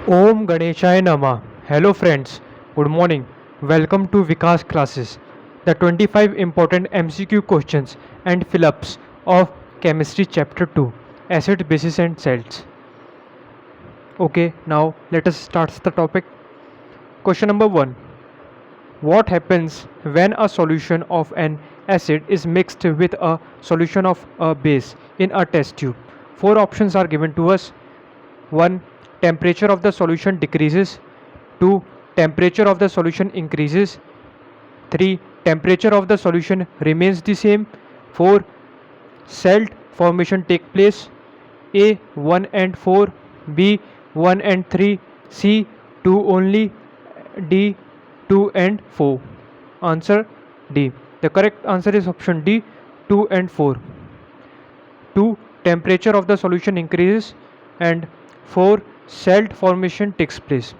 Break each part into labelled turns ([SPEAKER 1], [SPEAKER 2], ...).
[SPEAKER 1] Om Ganeshaya Nama. Hello friends. Good morning. Welcome to Vikas classes. The 25 important MCQ questions and fill-ups of Chemistry Chapter 2 Acid, Bases and Salts. Okay, now let us start the topic. Question number 1. What happens when a solution of an acid is mixed with a solution of a base in a test tube? Four options are given to us. 1. Temperature of the solution decreases. 2. Temperature of the solution increases. 3. Temperature of the solution remains the same. 4. Salt formation take place. A. 1 and 4. B. 1 and 3. C. 2 only. D. 2 and 4. Answer D. The correct answer is option D, 2 and 4. 2. Temperature of the solution increases and 4. Salt formation takes place.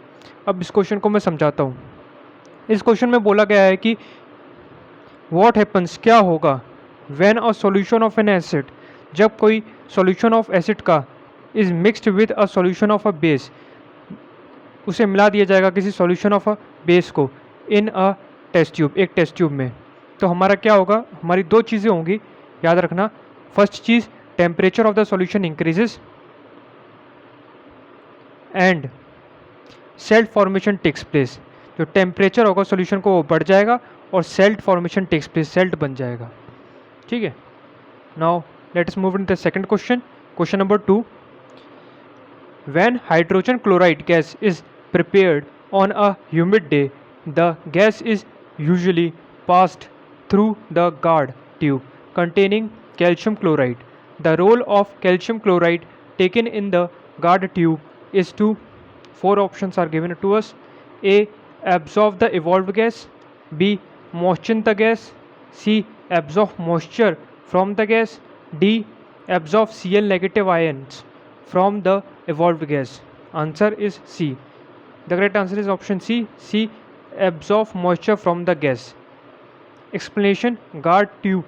[SPEAKER 1] अब इस question को मैं समझाता हूँ. इस question में बोला गया है कि what happens, क्या होगा when a solution of an acid, जब कोई solution of acid का is mixed with a solution of a base, उसे मिला दिया जाएगा किसी solution of a base को in a test tube, एक test tube में. तो हमारा क्या होगा, हमारी दो चीज़ें होंगी, याद रखना. फर्स्ट चीज़, temperature of the solution increases and salt formation takes place. जो टेम्परेचर होगा सॉल्यूशन को वो बढ़ जाएगा और salt formation takes place, salt बन जाएगा. ठीक है. Now let us move in the second question. Question number 2. When hydrogen chloride gas is prepared on a humid day, the gas is usually passed through the guard tube containing calcium chloride. The role of calcium chloride taken in the guard tube is to, four options are given to us. A. Absorb the evolved gas. B. Moisten the gas. C. Absorb moisture from the gas. D. Absorb Cl negative ions from the evolved gas. Answer is C. The correct answer is option C. C. Absorb moisture from the gas. Explanation: guard tube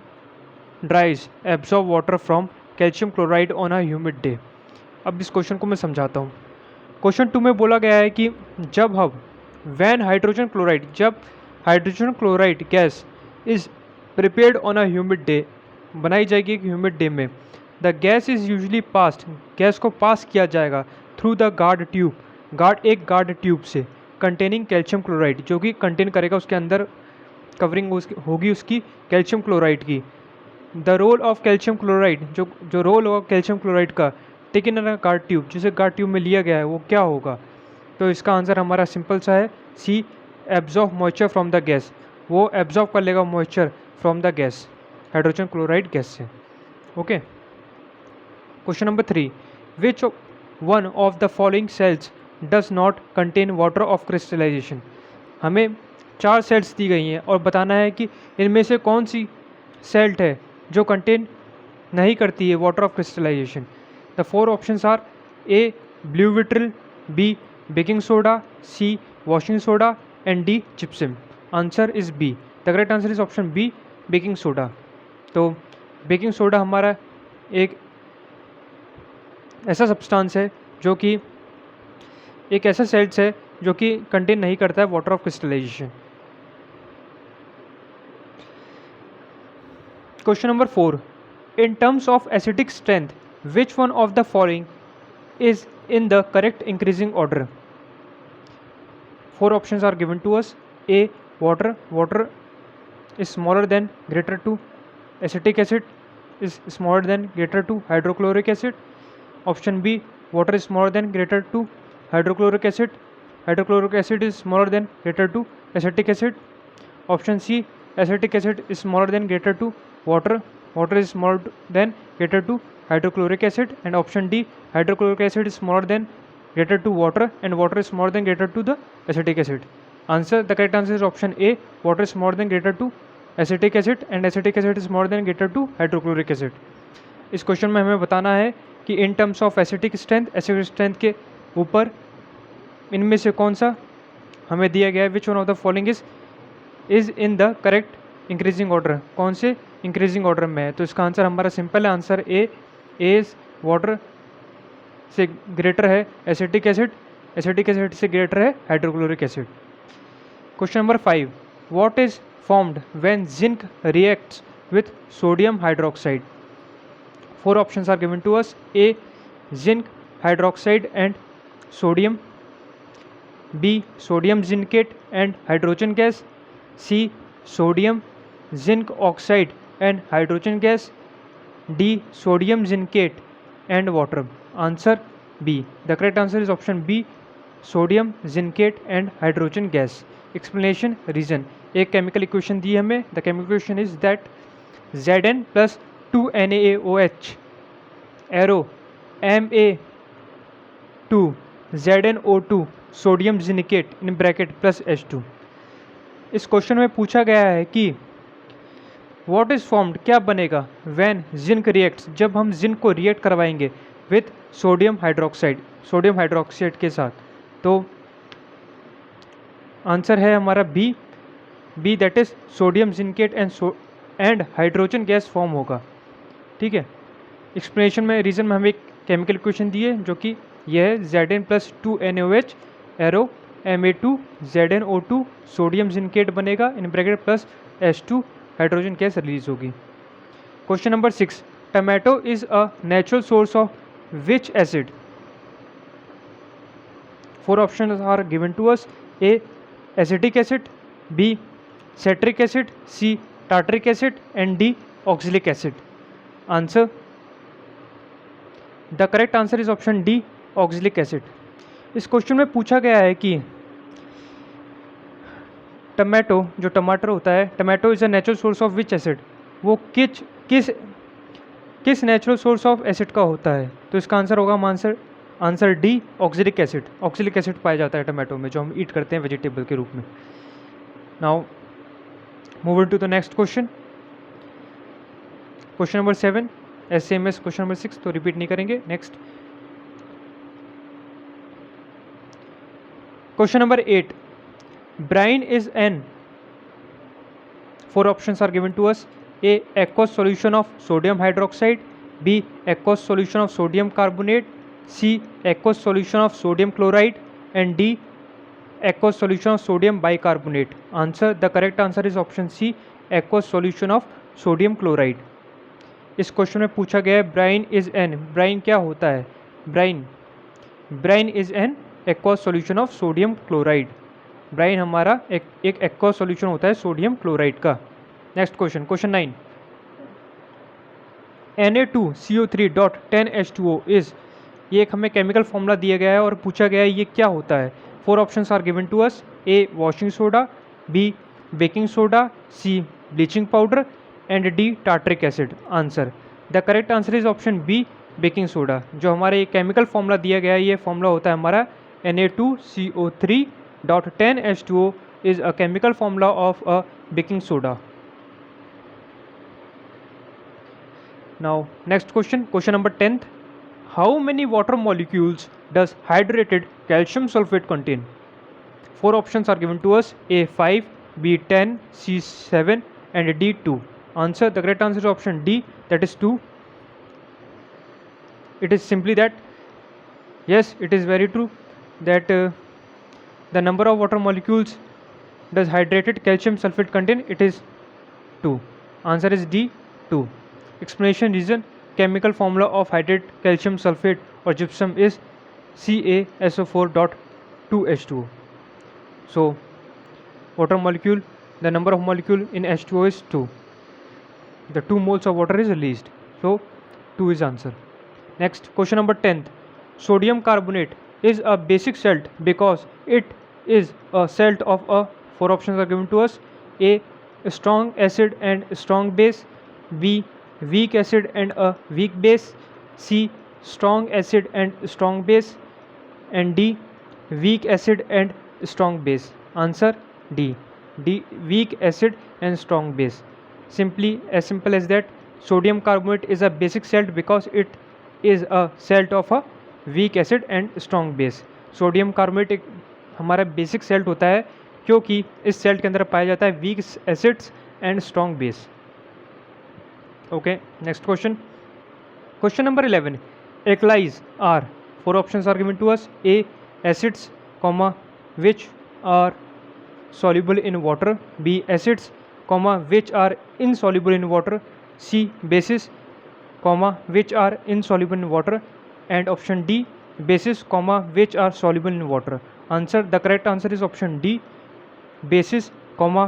[SPEAKER 1] dries absorb water from calcium chloride on a humid day. अब इस question को मैं समझाता हूँ. Question 2 में बोला गया है कि जब हम वैन हाइड्रोजन क्लोराइड, जब hydrogen chloride gas is prepared on a humid day, बनाई जाएगी एक ह्यूमिड डे में, the gas is usually passed, gas को पास किया जाएगा थ्रू द गार्ड ट्यूब, एक गार्ड ट्यूब से, कंटेनिंग कैल्शियम क्लोराइड, जो कि कंटेन करेगा, उसके अंदर कवरिंग होगी उसकी कैल्शियम क्लोराइड की. The role of calcium chloride, जो रोल होगा कैल्शियम क्लोराइड का, taken in a guard tube, जिसे गार्ड ट्यूब में लिया गया है, वो क्या होगा. तो इसका आंसर हमारा सिंपल सा है C. Absorb moisture from the gas, वो एब्जॉर्ब कर लेगा moisture from the gas, hydrogen chloride gas से. Okay. Question number 3. Which one of the following salts does not contain water of crystallisation. हमें 4 sales दी गई हैं और बताना है कि इनमें से कौन सी सेल्ट है जो कंटेन नहीं करती है water of crystallisation. The 4 options are: A. Blue vitriol. B. Baking soda. C. Washing soda and D. Gypsum. Answer is B. The correct answer is option B, baking soda. तो baking soda हमारा एक ऐसा substance है जो कि एक ऐसा sales है जो कि कंटेन नहीं करता है water of crystallization. Question number 4. In terms of acidic strength, which one of the following is in the correct increasing order? 4 options are given to us. A. Water. Water is smaller than greater to acetic acid, is smaller than greater to hydrochloric acid. Option B. Water is smaller than greater to hydrochloric acid. Hydrochloric acid is smaller than greater to acetic acid. Option C. Acetic acid is smaller than greater to water. Water is smaller than greater to hydrochloric acid. And option D. Hydrochloric acid is smaller than greater to water and water is smaller than greater to the acetic acid. Answer: the correct answer is option A. Water is smaller than greater to acetic acid and acetic acid is smaller than greater to hydrochloric acid. इस question में हमें बताना है कि in terms of acidic strength के ऊपर इनमें से कौन सा हमें दिया गया है. विच one of the following is in the correct increasing order, कौन से इंक्रीजिंग ऑर्डर में है. तो इसका आंसर हमारा सिंपल है, आंसर ए. वाटर से ग्रेटर है एसिटिक एसिड एसिटिक एसिड से ग्रेटर है hydrochloric acid. Question number 5, what is formed when zinc reacts with sodium hydroxide? 4 options are given to us. A, zinc hydroxide and sodium. B, sodium zincate and hydrogen gas. C, sodium zinc oxide and hydrogen gas. D, sodium zincate and water. Answer B. The correct answer is option B, sodium zincate and hydrogen gas. Explanation, reason. एक chemical equation दी हमें. The chemical equation is that Zn plus 2NaOH arrow Ma2 ZnO2 sodium zincate in bracket plus H2। इस question में पूछा गया है कि what is formed, क्या बनेगा व्हेन जिंक रिएक्ट्स, जब हम जिंक को रिएक्ट करवाएंगे विथ सोडियम हाइड्रोक्साइड के साथ। तो आंसर है हमारा B that is sodium zincate and hydrogen gas form होगा। ठीक है, एक्सप्लेनेशन में, रीजन में हमें एक केमिकल इक्वेशन दी है जो कि यह है Zn plus 2NaOH arrow Ma2 ZnO2 sodium zincate बनेगा in bracket plus H2 hydrogen gas release होगी। Question number 6, tomato is a natural source of which acid? 4 options are given to us. A, acetic acid. B, citric acid. C, tartaric acid and D, oxalic acid. Answer, the correct answer is option D, oxalic acid. इस question में पूछा गया है कि tomato, जो टमाटर होता है, tomato is a natural source of which acid? वो किस नेचुरल सोर्स ऑफ एसिड का होता है? तो इसका आंसर होगा आंसर डी, ऑक्सिलिक एसिड। ऑक्सिलिक एसिड पाया जाता है टमाटो में, जो हम ईट करते हैं वेजिटेबल के रूप में। Now moving to the next question, question number 7 same as question number 6, तो रिपीट नहीं करेंगे। Next question number 8, brine is an, 4 options are given to us. A, aqueous solution of sodium hydroxide. B, aqueous solution of sodium carbonate. C, aqueous solution of sodium chloride and D, aqueous solution of sodium bicarbonate. Answer, the correct answer is option C, aqueous solution of sodium chloride. इस question में पूछा गया है brine is N, Bryan क्या होता है? Brine is an aqueous solution of sodium chloride. Brine हमारा एक एक्वस सॉल्यूशन होता है सोडियम क्लोराइड का। नेक्स्ट क्वेश्चन, क्वेश्चन 9, Na2CO3.10H2O इज, ये एक हमें केमिकल फॉर्मूला दिया गया है और पूछा गया है ये क्या होता है। 4 options are given to us. A, washing soda, B, baking soda, C, bleaching powder and D, tartaric acid. Answer, the correct answer is option B, baking soda. जो हमारे ये केमिकल फॉर्मूला दिया गया है, ये फॉर्मूला होता है हमारा Na2CO3.10H2O is a chemical formula of a baking soda. Now next question, question number 10th, how many water molecules does hydrated calcium sulfate contain? 4 options are given to us. A, 5, B, 10, C, 7 and D, 2. Answer, the correct answer is option D, that is 2. It is simply that, yes, it is very true that the number of water molecules does hydrated calcium sulfate contain, it is 2. Answer is D, 2. Explanation, reason, chemical formula of hydrated calcium sulfate or gypsum is CaSO4.2H2O. So water molecule, the number of molecule in H2O is 2. The 2 moles of water is released, so 2 is answer. Next, question number 10th, sodium carbonate is a basic salt because it is a salt of a, 4 options are given to us. A, strong acid and strong base. B, weak acid and a weak base. C, strong acid and strong base and D, weak acid and strong base. Answer, D, weak acid and strong base. Simply as simple as that, sodium carbonate is a basic salt because it is a salt of a weak acid and strong base. Sodium carbonate एक हमारा basic sailed होता है क्योंकि इस sailed के अंदर पाया जाता है weak acids and strong base. Okay, next question, question number 11, alkalis are, 4 options are given to us. A, acids, which are soluble in water. B. Acids, which are insoluble in water. C. Bases, which are insoluble in water. And option D. Bases, which are soluble in water. Answer, the correct answer is option D. Bases,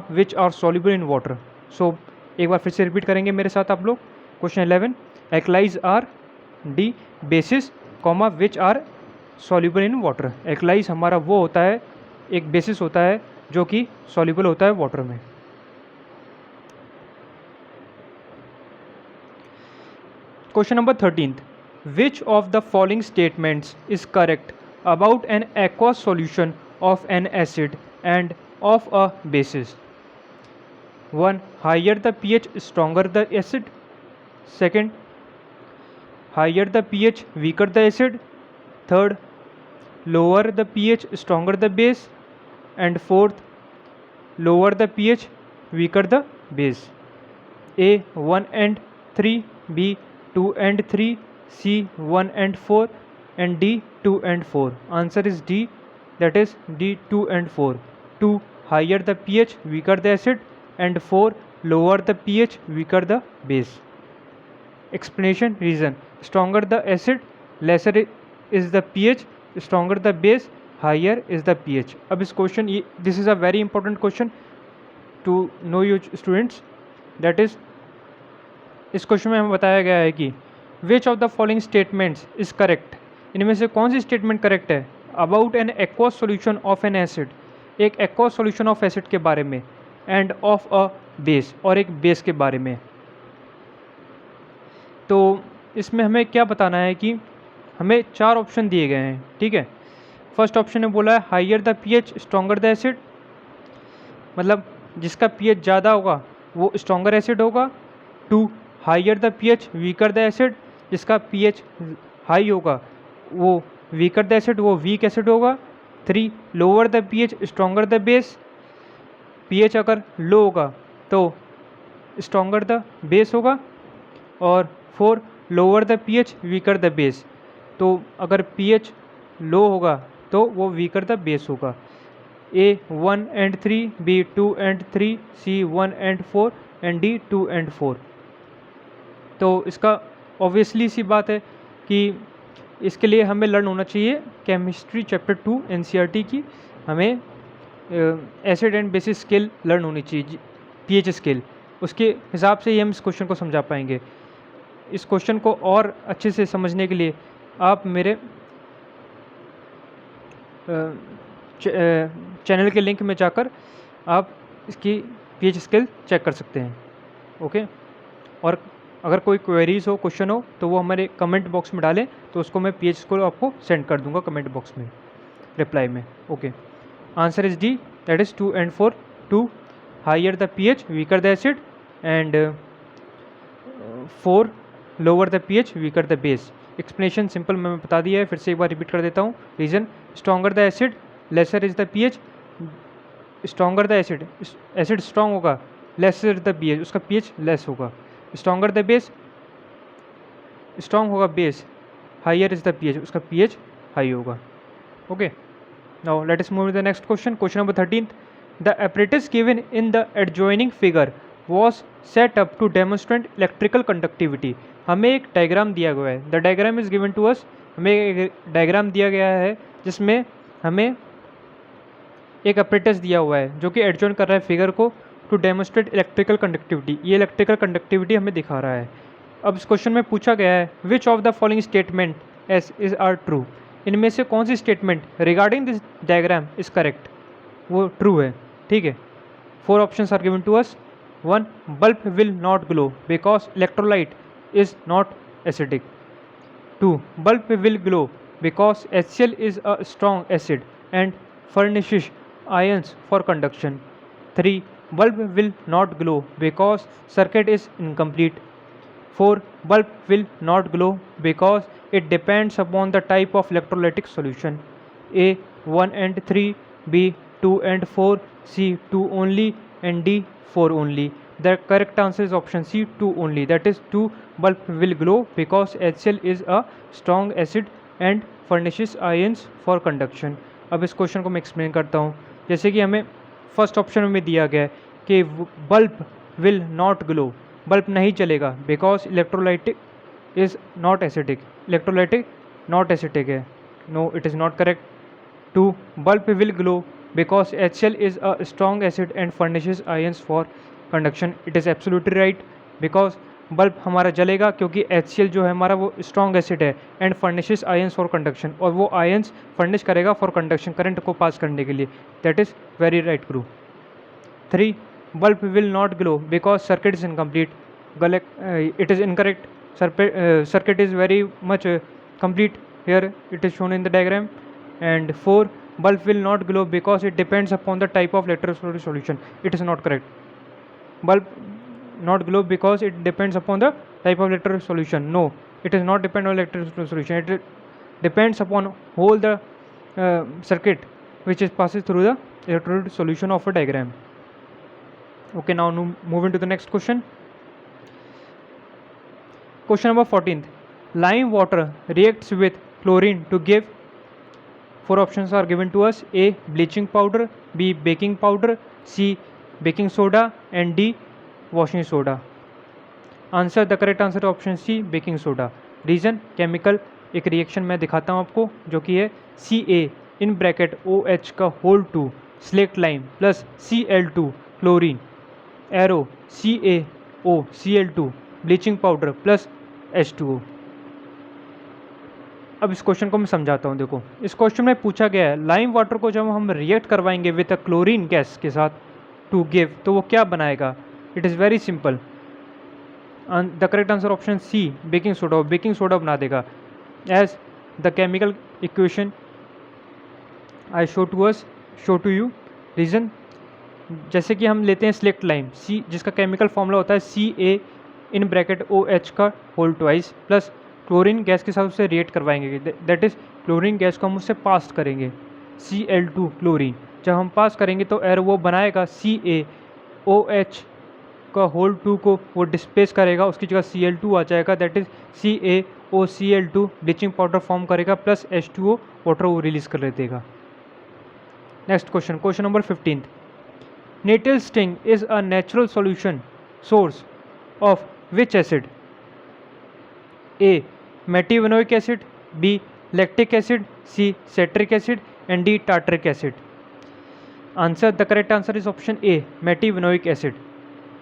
[SPEAKER 1] which are soluble in water. So एक बार फिर से repeat करेंगे मेरे साथ आप लोग. Question 11, alkalis are D. Bases, which are soluble in water. alkalis हमारा वो होता है, एक बेसिस होता है जो कि soluble होता है वाटर में. Question number 13th. Which of the following statements is correct about an aqueous solution of an acid and of a basis? 1. Higher the pH, stronger the acid. 2nd, higher the pH, weaker the acid. 3rd, lower the pH, stronger the base. And 4th, lower the pH, weaker the base. A. 1 and 3, B. 2 and 3, C. 1 and 4, and D. 2 and 4. Answer is D, that is D. 2 and 4. 2. Higher the pH, weaker the acid. And 4. Lower the pH, weaker the base. Explanation. Reason. Stronger the acid, lesser is the pH. Stronger the base, higher is the pH. अब इस question, this is a very important question to know you students. That is, इस question में हमें बताया गया है कि विच of the following statements is correct. इनमें से कौन सी स्टेटमेंट करेक्ट है about an aqueous solution of N acid, एक एक्वस सॉल्यूशन ऑफ एसिड के बारे में, एंड ऑफ अ बेस, और एक बेस के बारे में. तो इसमें हमें क्या बताना है कि हमें 4 ऑप्शन दिए गए हैं. ठीक है. फर्स्ट ऑप्शन ने बोला है higher the pH, stronger the acid, मतलब जिसका पीएच ज़्यादा होगा वो स्ट्रॉन्गर एसिड होगा. 2. Higher the pH, weaker the acid, जिसका पीएच हाई होगा वो वीकर द एसिड, वो वीक एसिड होगा. 3. Lower the pH, stronger the base, pH अगर लो होगा तो स्ट्रॉन्गर द बेस होगा. और 4. Lower the pH, weaker the base, तो अगर पीएच लो होगा तो वो वीकर द बेस होगा. A 1 and 3, B 2 and 3, C 1 and 4, and D 2 and 4. तो इसका ऑब्वियसली सी बात है कि इसके लिए हमें लर्न होना चाहिए केमिस्ट्री चैप्टर 2 NCERT की. हमें acid and bases scale learn होनी चाहिए, पीएच स्केल. उसके हिसाब से ही हम इस क्वेश्चन को समझा पाएंगे. इस क्वेश्चन को और अच्छे से समझने के लिए आप मेरे चैनल के लिंक में जाकर आप इसकी पीएच स्केल चेक कर सकते हैं. ओके. और अगर कोई क्वेरीज हो, क्वेश्चन हो, तो वो हमारे कमेंट बॉक्स में डालें, तो उसको मैं पीएच स्केल आपको सेंड कर दूंगा कमेंट बॉक्स में, रिप्लाई में. Okay. Answer is D, that is 2 and 4. 2. Higher the pH, weaker the acid, and 4. Lower the pH, weaker the base. Explanation simple मैंने बता दिया है, फिर से एक बार रिपीट कर देता हूँ. Reason, stronger the acid, lesser is the pH. Stronger the acid, acid strong होगा, लेसर द पीएच, उसका पीएच लेस होगा. स्ट्रॉन्गर द बेस, स्ट्रॉन्ग होगा base, higher is the pH, उसका पीएच हाई होगा. Okay. Now let us move to the next question. Question number 13. The apparatus given in the adjoining figure was set up to demonstrate electrical conductivity. हमें एक diagram दिया गया है. The diagram is given to us. हमें एक diagram दिया गया है जिसमें हमें एक apparatus दिया हुआ है जो कि एडजॉइन कर रहा है फिगर को टू डेमोस्ट्रेट इलेक्ट्रिकल कंडक्टिविटी. ये इलेक्ट्रिकल कंडक्टिविटी हमें दिखा रहा है. अब इस क्वेश्चन में पूछा गया है which of the following statements is are true. इनमें से कौन सी statement regarding this diagram is correct, वो ट्रू है. ठीक है. 4 options are given to us. 1. Bulb will not glow because electrolyte is not acidic. 2. Bulb will glow because HCl is a strong acid and furnishes ions for conduction. 3. Bulb will not glow because circuit is incomplete. 4. Bulb will not glow because it depends upon the type of electrolytic solution. A 1 and 3, B 2 and 4, C 2 only, and D 4 only. The correct answer is option C 2 only. That is 2. Bulb will glow because HCl is a strong acid and furnishes ions for conduction. अब इस question को मैं explain करता हूँ. जैसे कि हमें first option में दिया गया है कि bulb will not glow, bulb नहीं चलेगा because electrolytic is not acidic, electrolytic not acidic है. No, it is not correct. 2. Bulb will glow because HCl is a strong acid and furnishes ions for conduction. It is absolutely right because bulb हमारा जलेगा क्योंकि HCl जो है हमारा वो strong acid है and furnishes ions for conduction, और वो आयंस फर्निश करेगा फॉर कंडक्शन, करंट को पास करने के लिए. That is very right true. 3. Bulb will not glow because circuit is incomplete. It is incorrect. Circuit is very much complete. Here it is shown in the diagram. And 4. Bulb will not glow because it depends upon the type of electrolytic solution. It is not correct. Bulb not glow because it depends upon the type of electrolytic solution. No, it is not depend on electrolytic solution. It depends upon whole the circuit which is passes through the electrolytic solution of a diagram. Okay, now move into the next question. Question number 14th. Lime water reacts with chlorine to give. 4 options are given to us. A. Bleaching powder, B. Baking powder, C. Baking soda, and D. Washing soda. Answer, the correct answer option C, baking soda. Reason, chemical एक reaction मैं दिखाता हूँ आपको जो कि है Ca in bracket OH का whole 2 slaked lime plus Cl2 chlorine arrow CaO Cl2 bleaching powder plus H2O. अब इस क्वेश्चन को मैं समझाता हूँ. देखो, इस क्वेश्चन में पूछा गया है लाइम वाटर को जब हम रिएक्ट करवाएंगे विद अ क्लोरीन गैस के साथ टू गिव, तो वो क्या बनाएगा. It is very simple. The correct answer option C, baking soda. Baking soda बना देगा as the chemical equation I show to you. Reason, जैसे कि हम लेते हैं सिलेक्ट लाइम सी जिसका केमिकल फॉर्मूला होता है Ca इन ब्रैकेट OH का whole twice plus chlorine gas के साथ उससे रिएक्ट करवाएंगे. दैट इज़ क्लोरीन गैस को हम उससे पास करेंगे Cl2 क्लोरीन. जब हम पास करेंगे तो एयर वो बनाएगा CaOH का होल 2 को वो डिस्प्लेस करेगा, उसकी जगह Cl2 आ जाएगा. That is CaOCl2 bleaching powder form करेगा प्लस H2O वाटर वो रिलीज़ कर देगा. Next question, question number 15. Nettle sting is a natural solution source of which acid. A. Methanoic acid, B. Lactic acid, C. Citric acid, and D. Tartaric acid. Answer, the correct answer is option A, methanoic acid.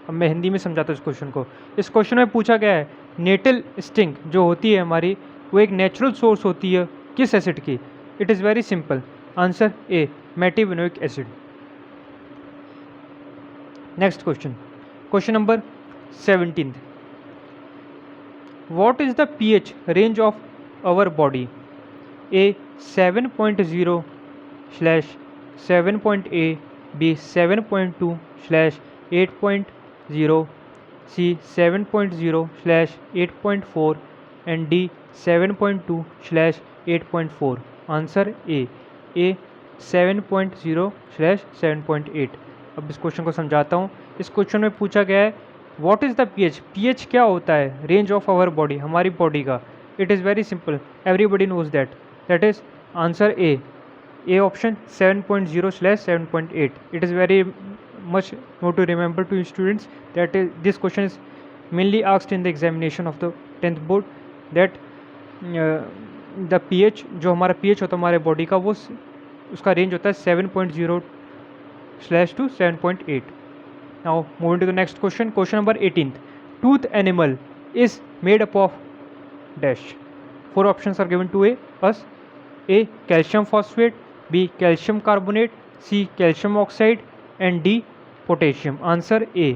[SPEAKER 1] अब मैं हिंदी में समझाता हूँ इस question को. इस question में पूछा गया है नेटल स्टिंग जो होती है हमारी वो एक नेचुरल सोर्स होती है किस एसिड की. It is very simple. Answer A, methanoic acid. Next question, question number 17. What is the pH range of our body? A. 7.0/7.A, B. 7.2/8.0, C. 7.0/8.4, and D. 7.2/8.4. Answer A. 7.0/7.8. अब इस question को समझाता हूँ. इस क्वेश्चन में पूछा गया है what is the pH. pH क्या होता है रेंज ऑफ आवर बॉडी, हमारी बॉडी का. It is very simple, everybody knows that. That is answer A option 7.0/7.8. It is very much note to remember to students that is this question is mainly asked in the examination of the 10th board. That the pH जो हमारा pH होता है हमारे body का वो उसका range होता है 7.0/7.8. Now moving to the next question, question number 18th. Tooth animal is made up of dash. 4 options are given to us. A. Calcium phosphate, B. Calcium carbonate, C. Calcium oxide, and D. Potassium. Answer A,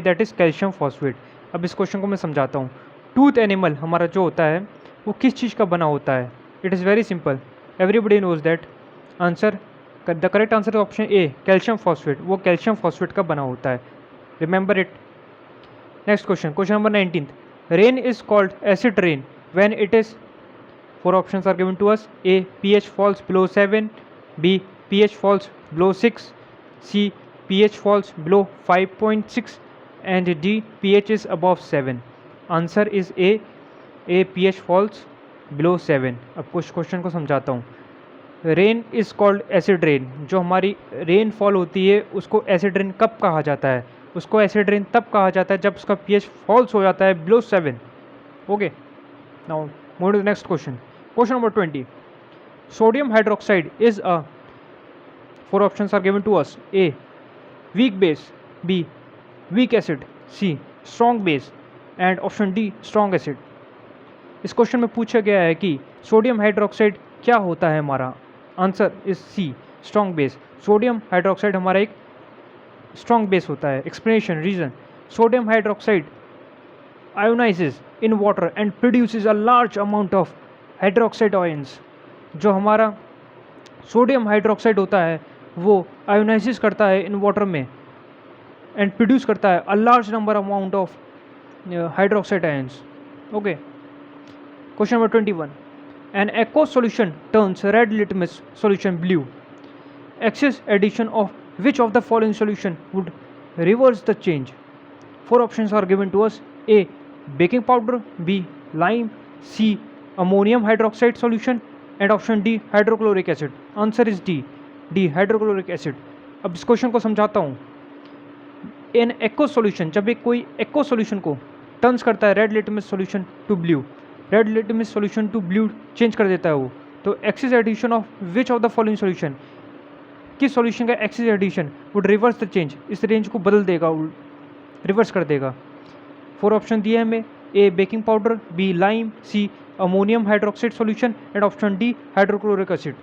[SPEAKER 1] that is calcium phosphate. अब इस question को मैं समझाता हूँ. Tooth animal हमारा जो होता है वो किस चीज़ का बना होता है. It is very simple, everybody knows that. Answer, the correct answer option A, calcium phosphate. वो कैल्शियम फॉस्फेट का बना होता है, remember it. Next question, question number 19. Rain is called acid rain when it is. 4 options are given to us. A. pH falls below 7, B. pH falls below 6, C. pH falls below 5.6, and D. pH is above 7. Answer is A. pH falls below 7। अब कुछ question को समझाता हूँ। Rain is called acid rain, जो हमारी rain fall होती है उसको एसिड रेन कब कहा जाता है? उसको एसिड रेन तब कहा जाता है जब उसका pH फॉल्स हो जाता है below 7। Okay, now move to the next question. Question number 20, sodium hydroxide is a, four options are given to us. A weak base, B weak acid, C strong base and option D strong acid। इस question में पूछा गया है कि sodium hydroxide क्या होता है हमारा। Answer is C strong base. Sodium hydroxide हमारा एक स्ट्रॉन्ग बेस होता है। Explanation reason, sodium hydroxide ionizes in water and produces a large amount of hydroxide ions। जो हमारा सोडियम हाइड्रोक्साइड होता है वो आयोनाइसिस करता है इन वाटर में एंड प्रोड्यूस करता है a large number amount of hydroxide ions. Okay, question number 21, an aqueous solution turns red litmus solution blue. Excess addition of which of the following solution would reverse the change? Four options are given to us. A baking powder, B lime, C ammonium hydroxide solution and option D hydrochloric acid. Answer is D hydrochloric acid. अब इस question को समझाता हूँ। इन एक्व solution, जब एक कोई एक्व solution को turns करता है red litmus solution to blue, red litmus solution to blue change कर देता है वो, तो excess addition of which of the following solution, किस सॉल्यूशन का excess addition would reverse the change, इस रेंज को बदल देगा, रिवर्स कर देगा। फोर ऑप्शन दिए हमें। A baking powder, B lime, C ammonium hydroxide solution and option D hydrochloric acid.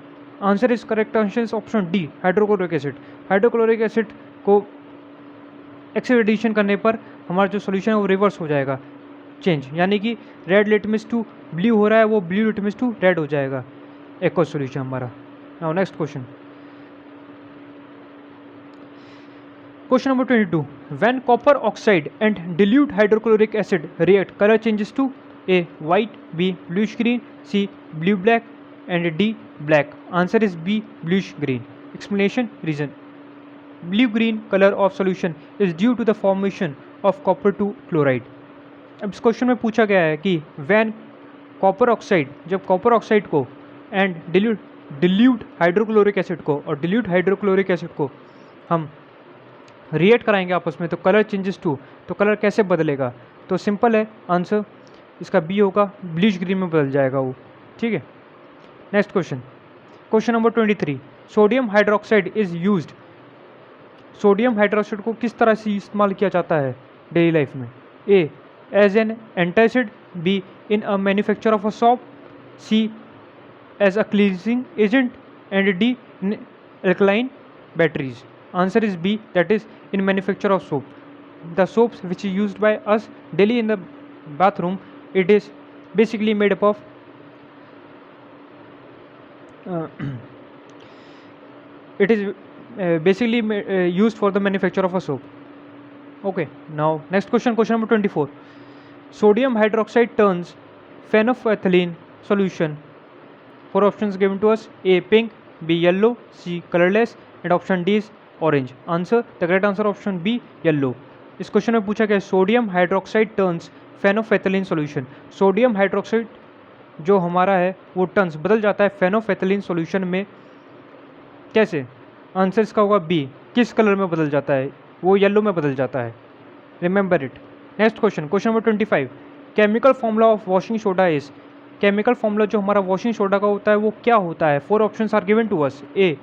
[SPEAKER 1] Answer is correct answer is option D hydrochloric acid. Hydrochloric acid को excess addition करने पर हमारा जो सॉल्यूशन है वो रिवर्स हो जाएगा चेंज, यानी कि रेड लिटमस टू ब्लू हो रहा है वो ब्लू लिटमस टू रेड हो जाएगा एक्वस सॉल्यूशन हमारा। Now next question, question number 22, when copper oxide and dilute hydrochloric acid react, color changes to A white, B bluish green, C blue black and D black। Answer is B bluish green। Explanation reason, blue green color of solution is due to the formation of copper 2 chloride। अब इस question में पूछा गया है कि when copper oxide, जब copper oxide को and dilute hydrochloric acid को और dilute हाइड्रोक्लोरिक एसिड को हम रिएक्ट कराएंगे आपस में, तो कलर चेंजेस टू, तो कलर कैसे बदलेगा? तो सिंपल है, आंसर इसका बी होगा, ब्लूइश ग्रीन में बदल जाएगा वो। ठीक है, next question, question number 23, sodium hydroxide is used. Sodium hydroxide को किस तरह से इस्तेमाल किया जाता है डेली लाइफ में? A as an antacid, B in a manufacture of a soap, C as a cleansing agent and D in alkaline batteries. Answer is B, that is in manufacture of soap. The soaps which is used by us daily in the bathroom, it is basically made up of it is basically used for the manufacture of a soap. Okay, now next question, question number 24, sodium hydroxide turns phenolphthalein solution। Four options given to us: A pink, B yellow, C colorless and option D is orange. Answer, the correct answer option B yellow. इस question में पूछा गया sodium hydroxide turns phenolphthalein solution. Sodium hydroxide जो हमारा है वो turns बदल जाता है फेनोफेथलीन सॉल्यूशन में, कैसे? आंसर इसका होगा बी, किस कलर में बदल जाता है? वो येलो में बदल जाता है, remember it. Next question, question number 25, chemical formula of washing soda is. Chemical formula जो हमारा वॉशिंग सोडा का होता है वो क्या होता है? Four options are given to us. A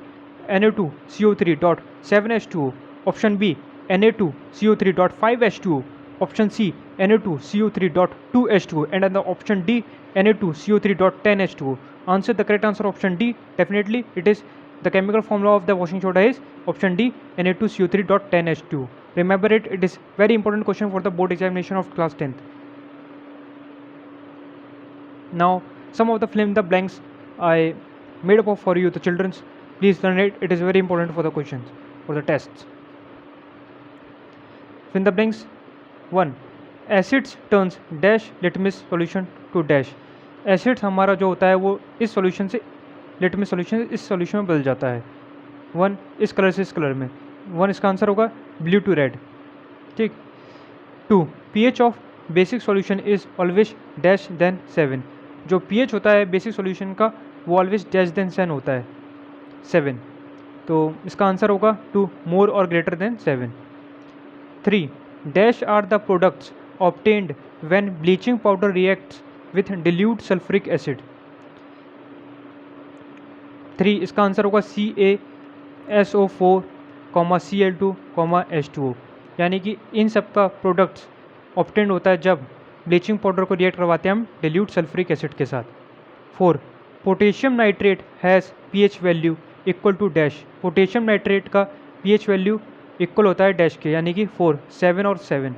[SPEAKER 1] Na2CO3.7H2O, option B Na2CO3.5H2O, option C Na2CO3.2H2O and the option D Na2CO3.10H2O। Answer, the correct answer option D, definitely it is the chemical formula of the washing soda is option D Na2CO3.10H2O। Remember it, it is very important question for the board examination of class 10th। Now some of the fill in the blanks I made up for you, the children's, please learn it, it is very important for the questions, for the tests। Fill in the blanks। 1, acids turns dash litmus solution to dash। Acids हमारा जो होता है वो इस solution से, litmus solution से इस solution में बदल जाता है। 1 इस कलर से इस कलर में, 1 इसका आंसर होगा ब्लू टू रेड। ठीक। 2, pH of basic solution is always dash than 7। जो pH होता है बेसिक सॉल्यूशन का वो ऑलवेज डैश देन 7 होता है 7, तो इसका आंसर होगा 2 मोर और greater than 7। 3 dash are the products obtained when bleaching powder reacts with dilute sulphuric acid. 3 इसका आंसर होगा CaSO4, Cl2, H2O, यानी कि इन सब का प्रोडक्ट्स ऑब्टेन्ड होता है जब ब्लीचिंग पाउडर को रिएक्ट करवाते हैं हम डिल्यूट सल्फ्यूरिक एसिड के साथ। 4 potassium nitrate has pH value equal to dash. Potassium nitrate का pH वैल्यू इक्वल होता है डैश के, यानी कि 4, 7 और 7।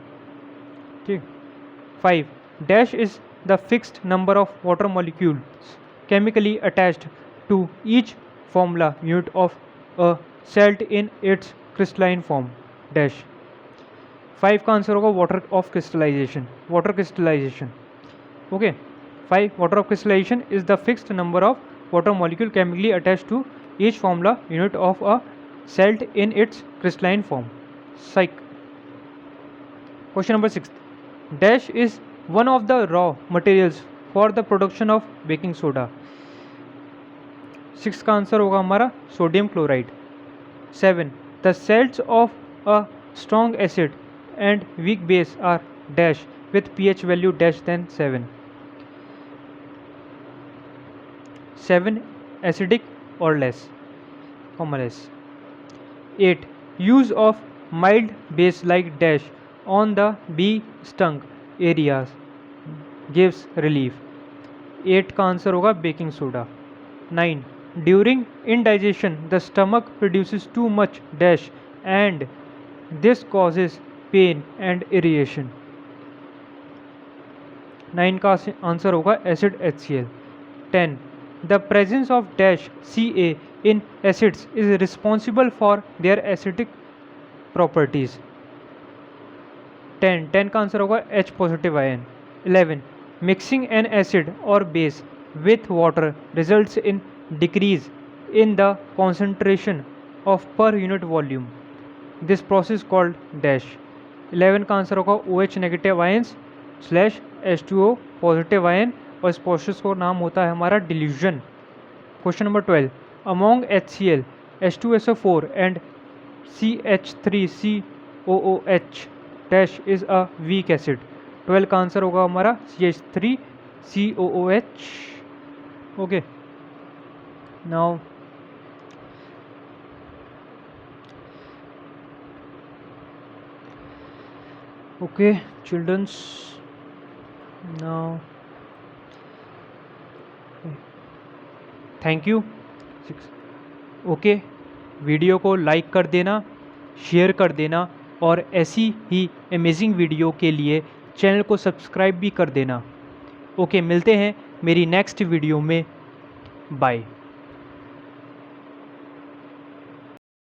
[SPEAKER 1] ठीक। 5 dash is the fixed number of water molecules chemically attached to each formula unit of a salt in its crystalline form dash. 5 का answer होगा water of crystallisation, water crystallisation. Okay, 5 water of crystallization is the fixed number of water molecule chemically attached to each formula unit of a salt in its crystalline form. Psych. Question number 6. Dash is one of the raw materials for the production of baking soda. 6 का answer होगा हमारा sodium chloride. 7 the salts of a strong acid and weak base are dash with pH value dash than 7. 7 acidic or less, less. 8 use of mild base like dash on the bee stung areas gives relief। 8 का answer होगा baking soda. 9 during indigestion the stomach produces too much dash and this causes pain and irritation। 9 का answer होगा acid HCl। 10 the presence of dash Ca in acids is responsible for their acidic properties। 10 का answer होगा H positive ion। 11 mixing an acid or base with water results in decrease in the concentration of per unit volume, this process called dash। 11 का answer होगा OH negative ions slash H2O positive ion, और इस process को नाम होता है हमारा dilution. Question number 12 among HCl, H2SO4 and CH3COOH dash is a weak acid. 12 का आंसर होगा हमारा CH3COOH। Okay, now okay childrens, now thank you. Okay, video को लाइक कर देना, शेयर कर देना, और ऐसी ही अमेजिंग वीडियो के लिए चैनल को सब्सक्राइब भी कर देना। ओके, मिलते हैं मेरी नेक्स्ट वीडियो में। बाय।